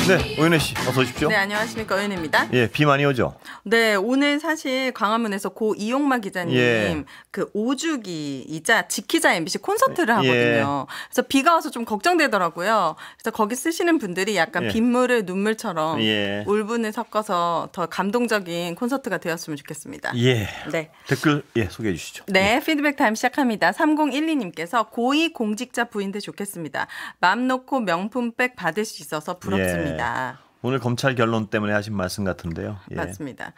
네, 오윤혜 씨 어서 오십시오. 네, 안녕하십니까, 오윤혜입니다. 예, 비 많이 오죠? 네, 오늘 사실 광화문에서 고 이용마 기자님 예. 그 5주기이자 지키자 MBC 콘서트를 하거든요. 예. 그래서 비가 와서 좀 걱정되더라고요. 그래서 거기 쓰시는 분들이 약간 예. 빗물을 눈물처럼 예. 울분을 섞어서 더 감동적인 콘서트가 되었으면 좋겠습니다. 예. 네. 댓글 소개해 주시죠. 네, 피드백 타임 시작합니다. 3012님께서 고위 공직자 부인들 좋겠습니다. 맘 놓고 명품백 받을 수 있어서 부럽습니다. 오늘 검찰 결론 때문에 하신 말씀 같은데요. 예. 맞습니다.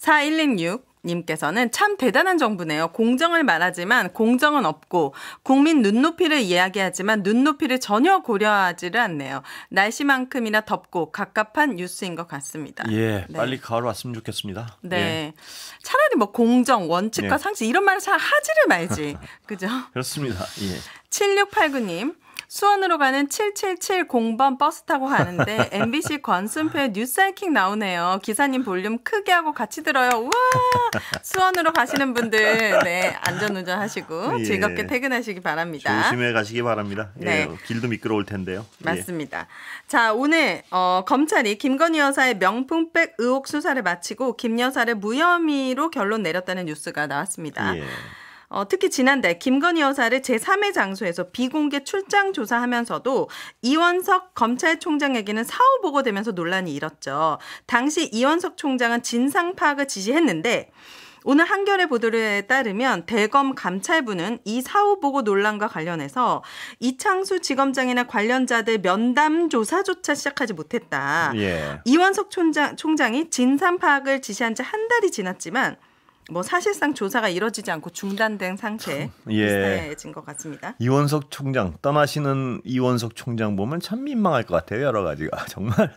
4106님께서는 참 대단한 정부네요. 공정을 말하지만 공정은 없고 국민 눈높이를 이야기하지만 눈높이를 전혀 고려하지를 않네요. 날씨만큼이나 덥고 갑갑한 뉴스인 것 같습니다. 예, 네. 빨리 가을 왔으면 좋겠습니다. 네. 예. 차라리 뭐 공정, 원칙과 예. 상식 이런 말을 잘 하지를 말지. 그죠? 그렇습니다. 예. 7689님. 수원으로 가는 7770번 버스 타고 가는데 MBC 권순표의 뉴스하이킹 나오네요. 기사님 볼륨 크게 하고 같이 들어요. 우와! 수원으로 가시는 분들 네, 안전운전 하시고 예. 즐겁게 퇴근하시기 바랍니다. 조심해 가시기 바랍니다. 네. 예, 길도 미끄러울 텐데요. 맞습니다. 자, 오늘 검찰이 김건희 여사의 명품백 의혹 수사를 마치고 김 여사를 무혐의로 결론 내렸다는 뉴스가 나왔습니다. 예. 특히 지난달 김건희 여사를 제3의 장소에서 비공개 출장 조사하면서도 이원석 검찰총장에게는 사후 보고되면서 논란이 일었죠. 당시 이원석 총장은 진상 파악을 지시했는데 오늘 한겨레 보도에 따르면 대검 감찰부는 이 사후 보고 논란과 관련해서 이창수 지검장이나 관련자들 면담 조사조차 시작하지 못했다. 예. 이원석 총장이 진상 파악을 지시한 지 한 달이 지났지만 뭐 사실상 조사가 이뤄지지 않고 중단된 상태에 비슷해진 것 같습니다. 이원석 총장 떠나시는 이원석 총장 보면 참 민망할 것 같아요. 여러 가지가 정말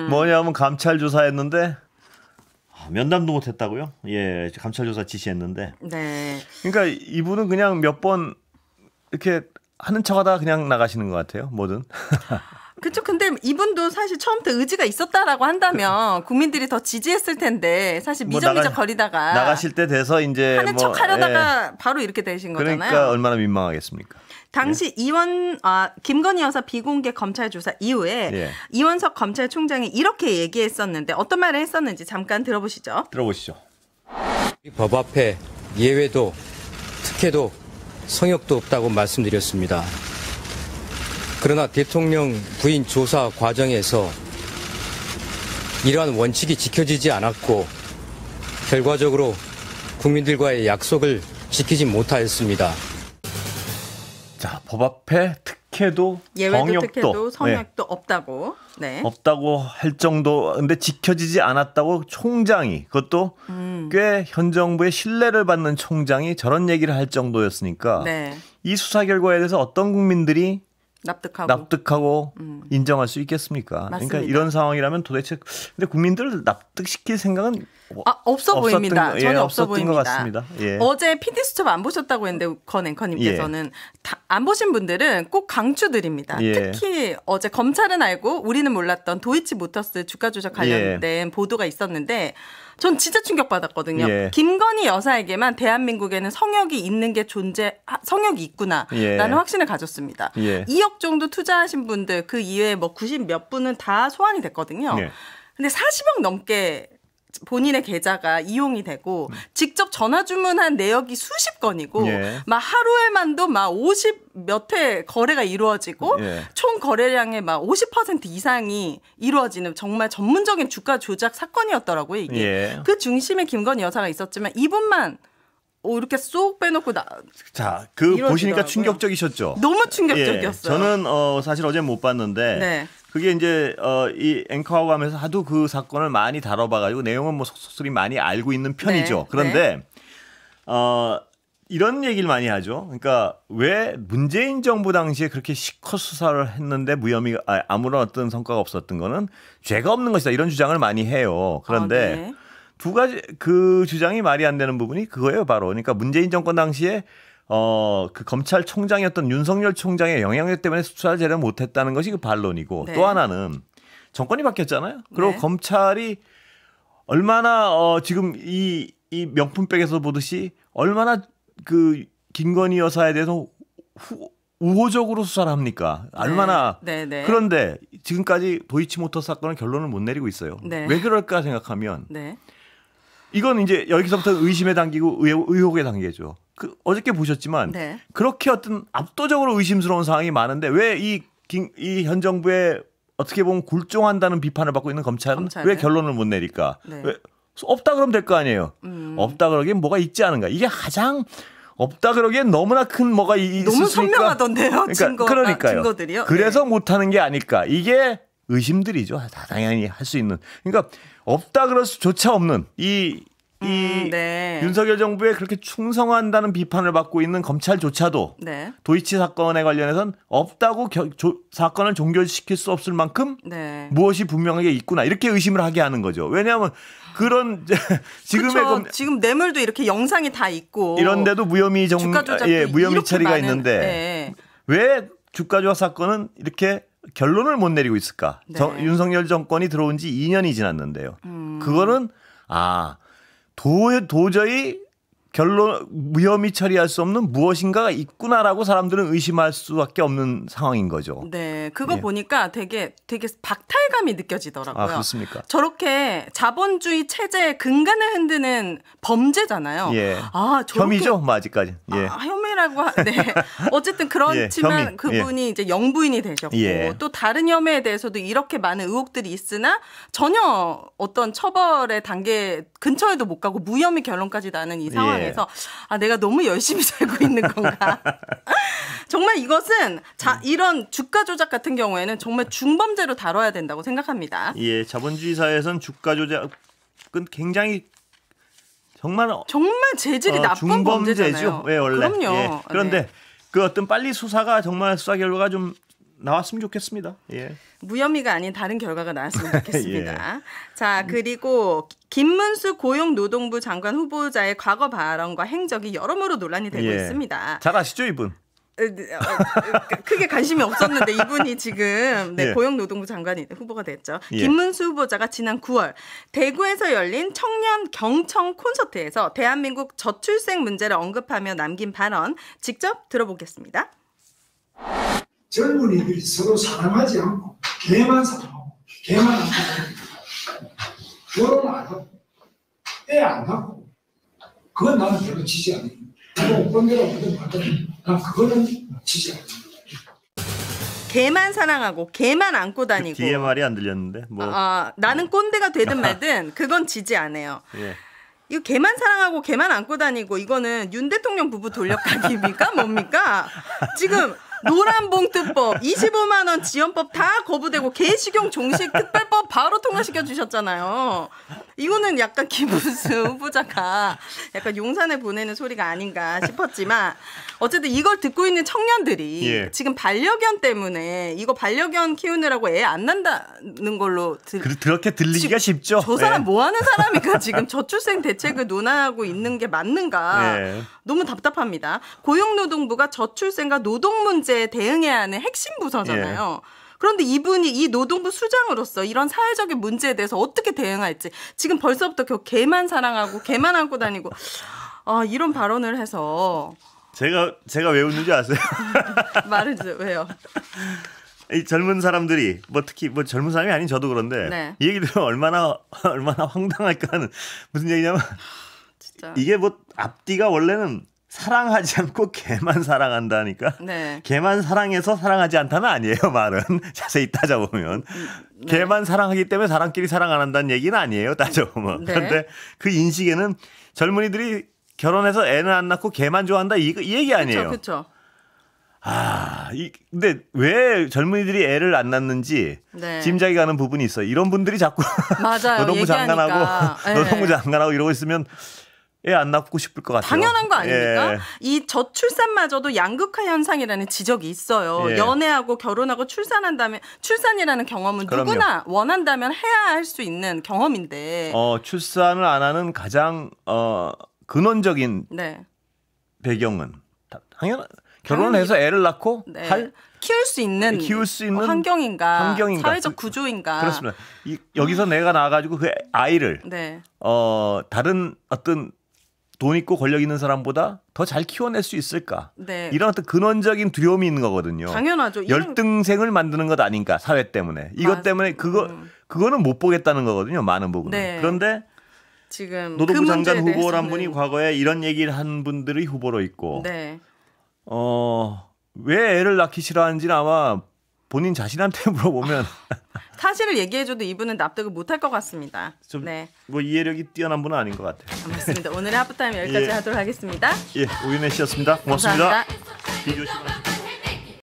뭐냐면 감찰 조사했는데 면담도 못했다고요? 예, 감찰 조사 지시했는데. 네. 그러니까 이분은 그냥 몇 번 이렇게 하는 척하다가 그냥 나가시는 것 같아요. 뭐든. 그렇죠. 근데 이분도 사실 처음부터 의지가 있었다라고 한다면 국민들이 더 지지했을 텐데 사실 미적미적 거리다가 나가실 때 돼서 이제 하는 척 하려다가 바로 이렇게 되신 거잖아요. 그러니까 얼마나 민망하겠습니까? 당시 김건희 여사 비공개 검찰 조사 이후에 이원석 검찰총장이 이렇게 얘기했었는데 어떤 말을 했었는지 잠깐 들어보시죠. 들어보시죠. 법 앞에 예외도 특혜도 성역도 없다고 말씀드렸습니다. 그러나 대통령 부인 조사 과정에서 이러한 원칙이 지켜지지 않았고 결과적으로 국민들과의 약속을 지키지 못하였습니다. 자, 법 앞에 특혜도 예외도 성역도, 특혜도 성역도 없다고. 네. 없다고 할 정도. 근데 지켜지지 않았다고 총장이 그것도 꽤 현 정부의 신뢰를 받는 총장이 저런 얘기를 할 정도였으니까 네. 이 수사 결과에 대해서 어떤 국민들이 납득하고 인정할 수 있겠습니까? 맞습니다. 그러니까 이런 상황이라면 도대체 근데 국민들을 납득시킬 생각은 없어 보입니다. 전혀 없어 없었던 보입니다. 것 같습니다. 예. 어제 PD수첩 안 보셨다고 했는데 권 앵커님께서는 안 보신 분들은 꼭 강추드립니다. 특히 어제 검찰은 알고 우리는 몰랐던 도이치모터스 주가 조작 관련된 보도가 있었는데 전 진짜 충격받았거든요. 김건희 여사에게만 대한민국에는 성역이 있는 게 성역이 있구나라는 확신을 가졌습니다. 2억 정도 투자하신 분들 그 이외에 뭐 90 몇 분은 다 소환이 됐거든요. 근데 40억 넘게 본인의 계좌가 이용이 되고 직접 전화 주문한 내역이 수십 건이고 막 하루에만도 막 50 몇 회 거래가 이루어지고 총 거래량의 막 50% 이상이 이루어지는 정말 전문적인 주가 조작 사건이었더라고요. 이게 그 중심에 김건희 여사가 있었지만 이분만 이렇게 쏙 빼놓고 자, 그 보시니까 충격적이셨죠? 너무 충격적이었어요. 저는 사실 어제 못 봤는데 그게 이제 이 앵커하고 하면서 하도 그 사건을 많이 다뤄봐가지고 내용은 뭐 속속들이 많이 알고 있는 편이죠. 그런데 이런 얘기를 많이 하죠. 그러니까 왜 문재인 정부 당시에 그렇게 실컷 수사를 했는데 무혐의 아무런 어떤 성과가 없었던 거는 죄가 없는 것이다 이런 주장을 많이 해요. 그런데 두 가지 그 주장이 말이 안 되는 부분이 그거예요. 바로 그러니까 문재인 정권 당시에 그 검찰총장이었던 윤석열 총장의 영향력 때문에 수사를 제대로 못했다는 것이 그 반론이고 또 하나는 정권이 바뀌었잖아요. 그리고 검찰이 얼마나 지금 이 명품백에서 보듯이 얼마나 그 김건희 여사에 대해서 우호적으로 수사를 합니까? 얼마나. 네. 그런데 지금까지 도이치모터 사건은 결론을 못 내리고 있어요. 네. 왜 그럴까 생각하면 네. 이건 이제 여기서부터 의심에 당기고 의혹에 당기죠. 어저께 보셨지만 네. 그렇게 어떤 압도적으로 의심스러운 상황이 많은데 왜 이 현 정부에 어떻게 보면 굴종한다는 비판을 받고 있는 검찰은 왜 결론을 못 내릴까? 네. 왜 없다 그러면 될 거 아니에요. 없다 그러기엔 뭐가 있지 않은가. 이게 가장 없다 그러기엔 너무나 큰 뭐가 있으니까. 너무 선명하던데요. 그러니까요. 증거들이요. 그래서 못하는 게 아닐까. 이게 의심들이죠. 다 당연히 할 수 있는. 그러니까 없다 그럴 수조차 없는 네. 윤석열 정부에 그렇게 충성한다는 비판을 받고 있는 검찰조차도 네. 도이치 사건에 관련해서는 없다고 사건을 종결시킬 수 없을 만큼 네. 무엇이 분명하게 있구나 이렇게 의심을 하게 하는 거죠. 왜냐하면 그런 지금의 지금 뇌물도 이렇게 영상이 다 있고 이런데도 무혐의 무혐의 처리가 많은, 있는데 네. 왜 주가 조작 사건은 이렇게 결론을 못 내리고 있을까? 네. 윤석열 정권이 들어온 지 2년이 지났는데요. 그거는 도저히 무혐의 처리할 수 없는 무엇인가가 있구나라고 사람들은 의심할 수밖에 없는 상황인 거죠. 네, 그거 보니까 되게 박탈감이 느껴지더라고요. 그렇습니까? 저렇게 자본주의 체제의 근간을 흔드는 범죄잖아요. 예. 저렇게 혐의죠, 아직까지. 예. 혐의라고 네. 어쨌든 그렇지만 혐의. 그분이 이제 영부인이 되셨고 또 다른 혐의에 대해서도 이렇게 많은 의혹들이 있으나 전혀 어떤 처벌의 단계 근처에도 못 가고 무혐의 결론까지 나는 이 상황에서 내가 너무 열심히 살고 있는 건가. 정말 이것은 이런 주가 조작 같은 경우에는 정말 중범죄로 다뤄야 된다고 생각합니다. 예, 자본주의 사회에선 주가 조작은 굉장히 정말 재질이 나쁜 범죄잖아요. 원래. 그럼요. 예. 그런데 그 어떤 빨리 수사 결과가 좀 나왔으면 좋겠습니다. 예. 무혐의가 아닌 다른 결과가 나왔으면 좋겠습니다. 자, 그리고 김문수 고용노동부 장관 후보자의 과거 발언과 행적이 여러모로 논란이 되고 있습니다. 잘 아시죠, 이분? 크게 관심이 없었는데 이분이 지금 고용노동부 장관 후보가 됐죠. 김문수 후보자가 지난 9월 대구에서 열린 청년 경청 콘서트에서 대한민국 저출생 문제를 언급하며 남긴 발언 직접 들어보겠습니다. 젊은이들이 서로 사랑하지 않고 개만 사랑하고 개만 안 하고 결혼 안 하고 애 안 하고 그건 나는 별로 지지 않아요. 오빠네라고 하든 난 그거는 지지 않아요. 개만 사랑하고 개만 안고 다니고 뒤에 말이 안 들렸는데 나는 꼰대가 되든 말든 그건 지지 않아요. 예. 이거 개만 사랑하고 개만 안고 다니고 이거는 윤 대통령 부부 돌려가기입니까? 뭡니까? 지금 노란봉투법, 25만 원 지원법 다 거부되고 개식용 종식 특별법 바로 통과시켜 주셨잖아요. 이거는 약간 김문수 후보자가 약간 용산에 보내는 소리가 아닌가 싶었지만 어쨌든 이걸 듣고 있는 청년들이 지금 반려견 때문에 이거 반려견 키우느라고 애 안 난다는 걸로 그렇게 들리기가 쉽죠. 저 사람 뭐 하는 사람인가 지금 저출생 대책을 논하고 있는 게 맞는가 너무 답답합니다. 고용노동부가 저출생과 노동 문제에 대응해야 하는 핵심 부서잖아요. 그런데 이분이 이 노동부 수장으로서 이런 사회적인 문제에 대해서 어떻게 대응할지 지금 벌써부터 개만 사랑하고 개만 안고 다니고 이런 발언을 해서 제가 왜 웃는지 아세요? 말해주세요. 왜요? 이 젊은 사람들이 특히 젊은 사람이 아닌 저도 그런데 이 얘기 들으면 얼마나 황당할까 하는 무슨 얘기냐면 진짜. 이게 앞뒤가 원래는 사랑하지 않고 개만 사랑한다니까. 개만 사랑해서 사랑하지 않다는 아니에요, 말은. 자세히 따져보면. 개만 사랑하기 때문에 사람끼리 사랑 안 한다는 얘기는 아니에요, 따져보면. 그런데 그 인식에는 젊은이들이 결혼해서 애는 안 낳고 개만 좋아한다 이 얘기 아니에요. 그렇죠. 근데 왜 젊은이들이 애를 안 낳는지 짐작이 가는 부분이 있어요. 이런 분들이 자꾸 노동부 장관하고 이러고 있으면 애 안 낳고 싶을 것 같아요. 당연한 거 아닙니까? 이 저출산마저도 양극화 현상이라는 지적이 있어요. 연애하고 결혼하고 출산이라는 경험은 누구나 원한다면 해야 할 수 있는 경험인데 출산을 안 하는 가장 근원적인 배경은 결혼을 해서 애를 낳고 키울 수 있는 환경인가 사회적 구조인가. 그렇습니다. 여기서 내가 나와가지고 그 아이를 다른 어떤 돈 있고 권력 있는 사람보다 더 잘 키워낼 수 있을까? 네. 이런 어떤 근원적인 두려움이 있는 거거든요. 당연하죠. 열등생을 만드는 것 아닌가 사회 때문에. 이것 때문에 그거는 못 보겠다는 거거든요. 많은 부분은. 네. 그런데 지금 노동부 장관 후보란 대해서는... 분이 과거에 이런 얘기를 한 분들이 후보로 있고 네. 왜 애를 낳기 싫어하는지는 아마 본인 자신한테 물어보면 사실을 얘기해줘도 이분은 납득을 못할 것 같습니다. 좀 네. 뭐 이해력이 뛰어난 분은 아닌 것 같아요. 맞습니다. 오늘의 하프타임 여기까지 하도록 하겠습니다. 예, 오윤혜 씨였습니다. 고맙습니다. 감사합니다.